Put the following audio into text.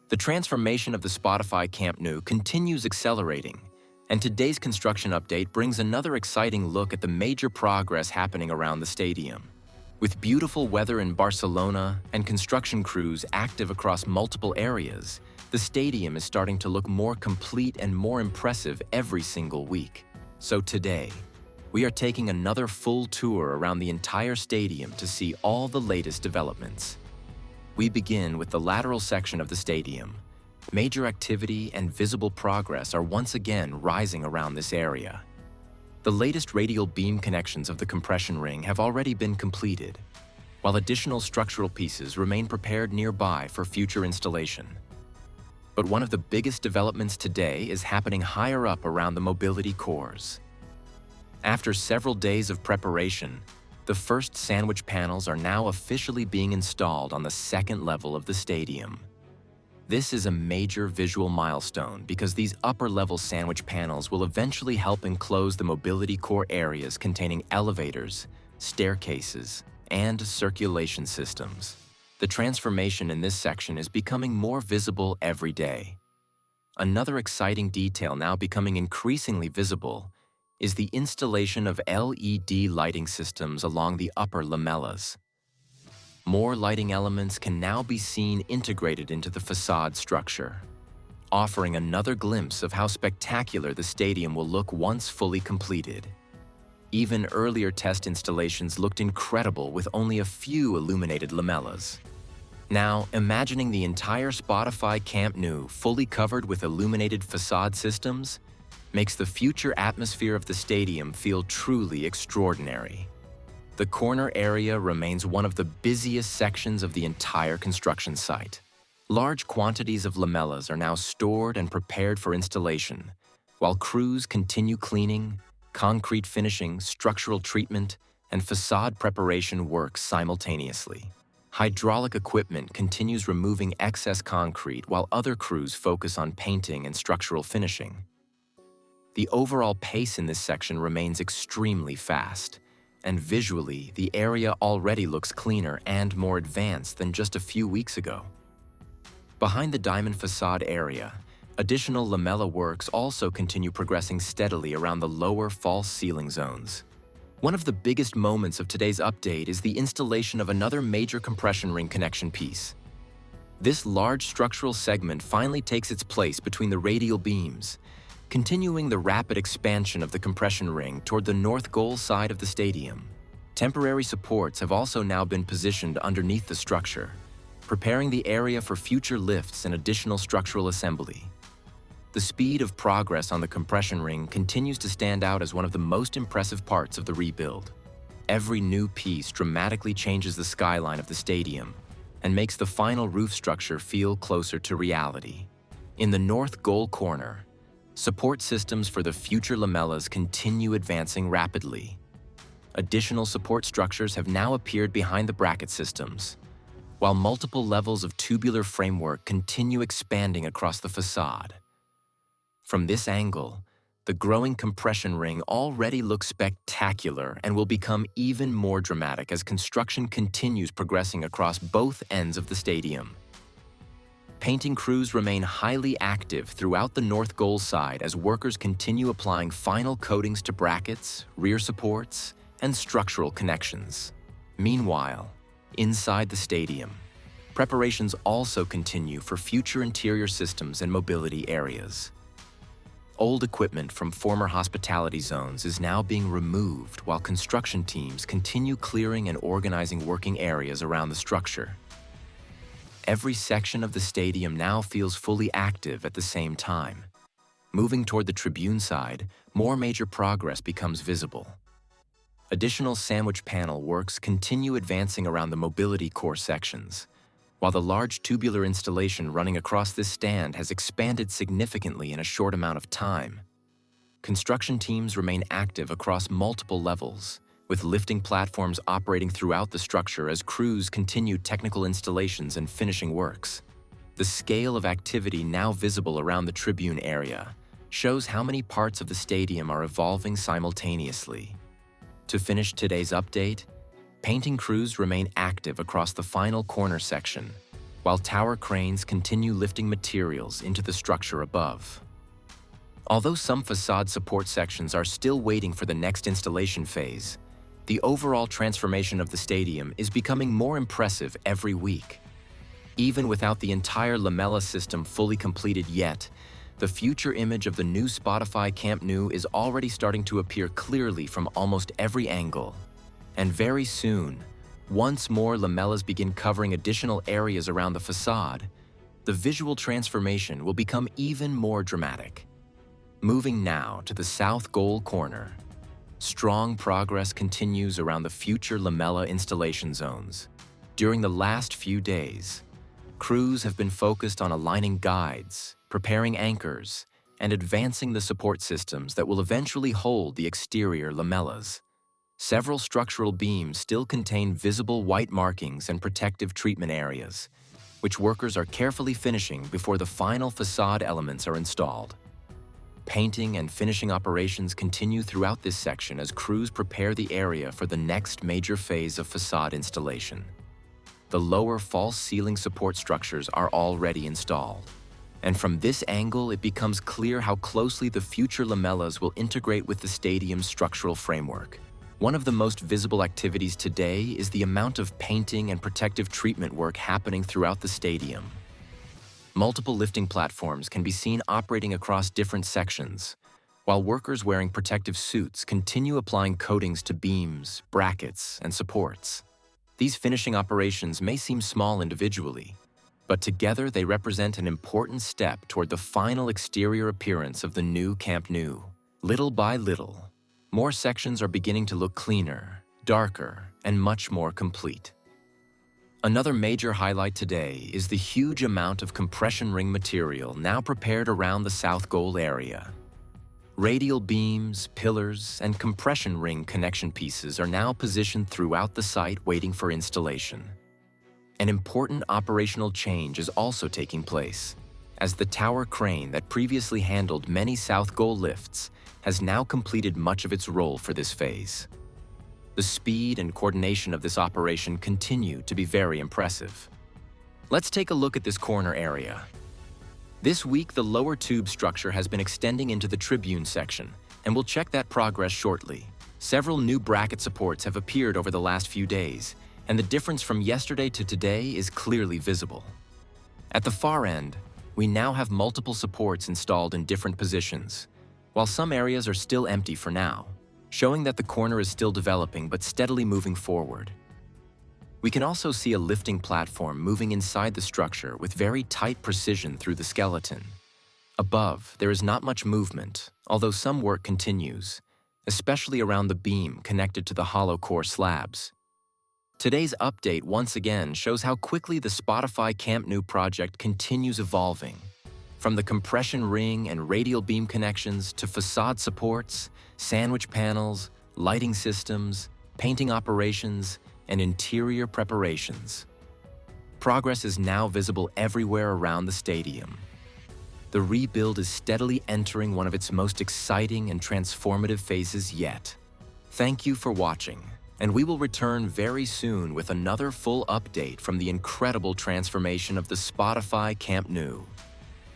The transformation of the Spotify Camp Nou continues accelerating, and today's construction update brings another exciting look at the major progress happening around the stadium. With beautiful weather in Barcelona and construction crews active across multiple areas, the stadium is starting to look more complete and more impressive every single week. So today, we are taking another full tour around the entire stadium to see all the latest developments. We begin with the lateral section of the stadium. Major activity and visible progress are once again rising around this area. The latest radial beam connections of the compression ring have already been completed, while additional structural pieces remain prepared nearby for future installation. But one of the biggest developments today is happening higher up around the mobility cores. After several days of preparation, the first sandwich panels are now officially being installed on the second level of the stadium. This is a major visual milestone because these upper-level sandwich panels will eventually help enclose the mobility core areas containing elevators, staircases, and circulation systems. The transformation in this section is becoming more visible every day. Another exciting detail now becoming increasingly visible is the installation of LED lighting systems along the upper lamellas. More lighting elements can now be seen integrated into the facade structure, offering another glimpse of how spectacular the stadium will look once fully completed. Even earlier test installations looked incredible with only a few illuminated lamellas. Now, imagining the entire Spotify Camp Nou fully covered with illuminated facade systems makes the future atmosphere of the stadium feel truly extraordinary. The corner area remains one of the busiest sections of the entire construction site. Large quantities of lamellas are now stored and prepared for installation, while crews continue cleaning, concrete finishing, structural treatment, and facade preparation work simultaneously. Hydraulic equipment continues removing excess concrete while other crews focus on painting and structural finishing. The overall pace in this section remains extremely fast, and visually, the area already looks cleaner and more advanced than just a few weeks ago. Behind the diamond facade area, additional lamella works also continue progressing steadily around the lower false ceiling zones. One of the biggest moments of today's update is the installation of another major compression ring connection piece. This large structural segment finally takes its place between the radial beams, continuing the rapid expansion of the compression ring toward the north goal side of the stadium. Temporary supports have also now been positioned underneath the structure, preparing the area for future lifts and additional structural assembly. The speed of progress on the compression ring continues to stand out as one of the most impressive parts of the rebuild. Every new piece dramatically changes the skyline of the stadium and makes the final roof structure feel closer to reality. In the north goal corner, support systems for the future lamellas continue advancing rapidly. Additional support structures have now appeared behind the bracket systems, while multiple levels of tubular framework continue expanding across the facade. From this angle, the growing compression ring already looks spectacular and will become even more dramatic as construction continues progressing across both ends of the stadium. Painting crews remain highly active throughout the north goal side as workers continue applying final coatings to brackets, rear supports, and structural connections. Meanwhile, inside the stadium, preparations also continue for future interior systems and mobility areas. Old equipment from former hospitality zones is now being removed while construction teams continue clearing and organizing working areas around the structure. Every section of the stadium now feels fully active at the same time. Moving toward the Tribune side, more major progress becomes visible. Additional sandwich panel works continue advancing around the mobility core sections, while the large tubular installation running across this stand has expanded significantly in a short amount of time. Construction teams remain active across multiple levels, with lifting platforms operating throughout the structure as crews continue technical installations and finishing works. The scale of activity now visible around the Tribune area shows how many parts of the stadium are evolving simultaneously. To finish today's update, painting crews remain active across the final corner section, while tower cranes continue lifting materials into the structure above. Although some facade support sections are still waiting for the next installation phase, the overall transformation of the stadium is becoming more impressive every week. Even without the entire Lamella system fully completed yet, the future image of the new Spotify Camp Nou is already starting to appear clearly from almost every angle. And very soon, once more Lamellas begin covering additional areas around the facade, the visual transformation will become even more dramatic. Moving now to the south goal corner, strong progress continues around the future Lamella installation zones. During the last few days, crews have been focused on aligning guides, preparing anchors, and advancing the support systems that will eventually hold the exterior lamellas. Several structural beams still contain visible white markings and protective treatment areas, which workers are carefully finishing before the final facade elements are installed. Painting and finishing operations continue throughout this section as crews prepare the area for the next major phase of facade installation. The lower false ceiling support structures are already installed. And from this angle, it becomes clear how closely the future lamellas will integrate with the stadium's structural framework. One of the most visible activities today is the amount of painting and protective treatment work happening throughout the stadium. Multiple lifting platforms can be seen operating across different sections, while workers wearing protective suits continue applying coatings to beams, brackets, and supports. These finishing operations may seem small individually, but together they represent an important step toward the final exterior appearance of the new Camp Nou. Little by little, more sections are beginning to look cleaner, darker, and much more complete. Another major highlight today is the huge amount of compression ring material now prepared around the south goal area. Radial beams, pillars, and compression ring connection pieces are now positioned throughout the site waiting for installation. An important operational change is also taking place, as the tower crane that previously handled many south goal lifts has now completed much of its role for this phase. The speed and coordination of this operation continue to be very impressive. Let's take a look at this corner area. This week, the lower tube structure has been extending into the Tribune section, and we'll check that progress shortly. Several new bracket supports have appeared over the last few days, and the difference from yesterday to today is clearly visible. At the far end, we now have multiple supports installed in different positions, while some areas are still empty for now, showing that the corner is still developing but steadily moving forward. We can also see a lifting platform moving inside the structure with very tight precision through the skeleton. Above, there is not much movement, although some work continues, especially around the beam connected to the hollow core slabs. Today's update once again shows how quickly the Spotify Camp Nou project continues evolving. From the compression ring and radial beam connections to facade supports, sandwich panels, lighting systems, painting operations, and interior preparations. Progress is now visible everywhere around the stadium. The rebuild is steadily entering one of its most exciting and transformative phases yet. Thank you for watching, and we will return very soon with another full update from the incredible transformation of the Spotify Camp Nou.